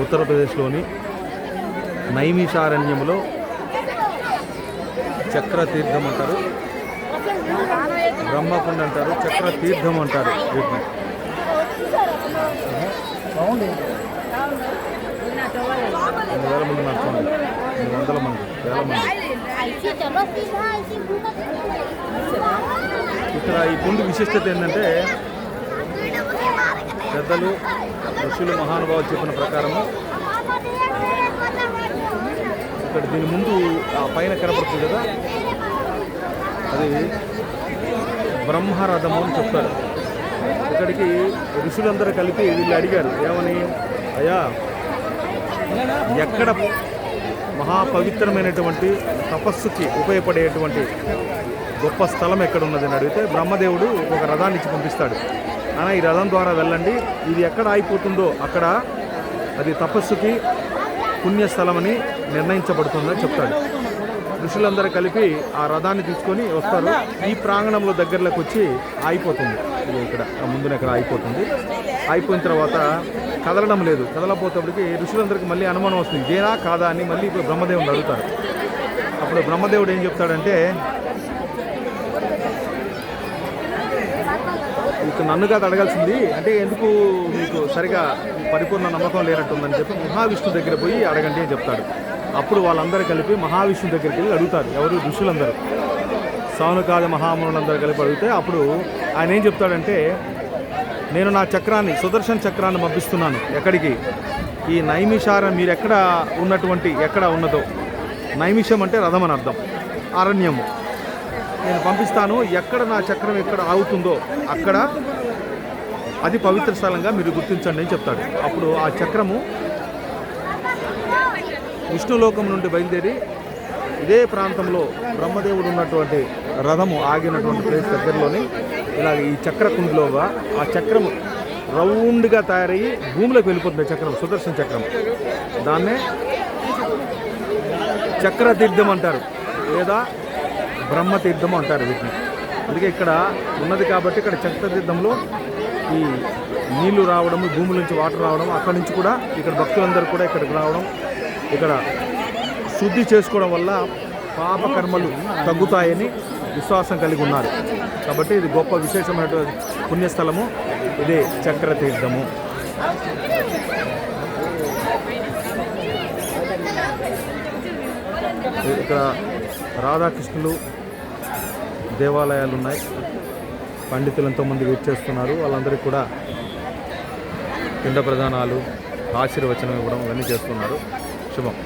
ఉత్తరప్రదేశ్లోని నైమిషారణ్యంలో చక్ర తీర్థం అంటారు, బ్రహ్మకుండ అంటారు, చక్ర తీర్థం అంటారు వీటిని. వేల మంది నడుచుకోండి, 100 మంది, వేల మంది. ఇక్కడ ఈ కుండి విశిష్టత ఏంటంటే పెద్దలు ఋషులు మహానుభావులు చెప్పిన ప్రకారము ఇక్కడ దీని ముందు ఆ పైన కనపడుతుంది కదా, అది బ్రహ్మరథము అని చెప్తారు. ఇక్కడికి ఋషులందరూ కలిపి వీళ్ళు అడిగారు ఏమని, అయ్యా ఎక్కడ మహాపవిత్రమైనటువంటి తపస్సుకి ఉపయోగపడేటువంటి గొప్ప స్థలం ఎక్కడ ఉన్నదని అడిగితే బ్రహ్మదేవుడు ఒక రథాన్ని ఇచ్చి పంపిస్తాడు. అలా ఈ రథం ద్వారా వెళ్ళండి, ఇది ఎక్కడ అయిపోతుందో అక్కడ అది తపస్సుకి పుణ్యస్థలమని నిర్ణయించబడుతుందని చెప్తాడు. ఋషులందరూ కలిపి ఆ రథాన్ని తీసుకొని వస్తారు. ఈ ప్రాంగణంలో దగ్గరలోకి వచ్చి ఆగిపోతుంది. ఇక్కడ ముందున ఇక్కడ ఆగిపోతుంది. అయిపోయిన తర్వాత కదలడం లేదు. కదలపోతేప్పటికి ఋషులందరికీ మళ్ళీ అనుమానం వస్తుంది, ఇదేనా కాదా అని మళ్ళీ ఇప్పుడు బ్రహ్మదేవుడు అడుగుతారు. అప్పుడు బ్రహ్మదేవుడు ఏం చెప్తాడంటే, ఇక నన్ను కాదు అడగాల్సింది, అంటే ఎందుకు మీకు సరిగా పరిపూర్ణ నమ్మకం లేనట్టుందని చెప్పి మహావిష్ణు దగ్గర పోయి అడగండి అని చెప్తాడు. అప్పుడు వాళ్ళందరూ కలిపి మహావిష్ణు దగ్గరికి వెళ్ళి అడుగుతారు. ఎవరు? ఋషులందరూ, సౌనకాది మహామునులందరూ కలిపి అడిగితే అప్పుడు ఆయన ఏం చెప్తాడంటే, నేను నా చక్రాన్ని, సుదర్శన చక్రాన్ని పంపిస్తున్నాను. ఎక్కడికి? ఈ నైమిషారం మీరు ఎక్కడ ఉన్నటువంటి, ఎక్కడ ఉన్నదో, నైమిషం అంటే రథం అని అర్థం, అరణ్యము. నేను పంపిస్తాను, ఎక్కడ నా చక్రం ఎక్కడ ఆగుతుందో అక్కడ అది పవిత్ర స్థలంగా మీరు గుర్తించండి అని చెప్తాడు. అప్పుడు ఆ చక్రము విష్ణులోకం నుండి బయలుదేరి ఇదే ప్రాంతంలో బ్రహ్మదేవుడు ఉన్నటువంటి రథము ఆగినటువంటి ప్లేస్ దగ్గరలోని ఇలాగ ఈ చక్రకుండిలోగా ఆ చక్రము రౌండ్గా తయారయ్యి భూమిలోకి వెళ్ళిపోతుంది. చక్రం, సుదర్శన చక్రం. దాన్నే చక్రతీర్థం అంటారు లేదా బ్రహ్మతీర్థం అంటారు వీటిని. అందుకే ఇక్కడ ఉన్నది కాబట్టి ఇక్కడ చక్రతీర్థంలో ఈ నీళ్లు రావడం, భూమి నుంచి వాటర్ రావడం, అక్కడి నుంచి కూడా ఇక్కడ భక్తులందరూ కూడా ఇక్కడికి రావడం, ఇక్కడ శుద్ధి చేసుకోవడం వల్ల పాపకర్మలు తగ్గుతాయని విశ్వాసం కలిగి ఉన్నారు. కాబట్టి ఇది గొప్ప విశేషమైనటువంటి పుణ్యస్థలము, ఇదే చక్రతీర్థము. ఇక్కడ రాధాకృష్ణులు దేవాలయాలు ఉన్నాయి. పండితులు ఎంతోమంది వెయిట్ చేస్తున్నారు. వాళ్ళందరికీ కూడా పిండ ప్రదానాలు, ఆశీర్వచనం ఇవ్వడం ఇవన్నీ చేస్తున్నారు. శుభం.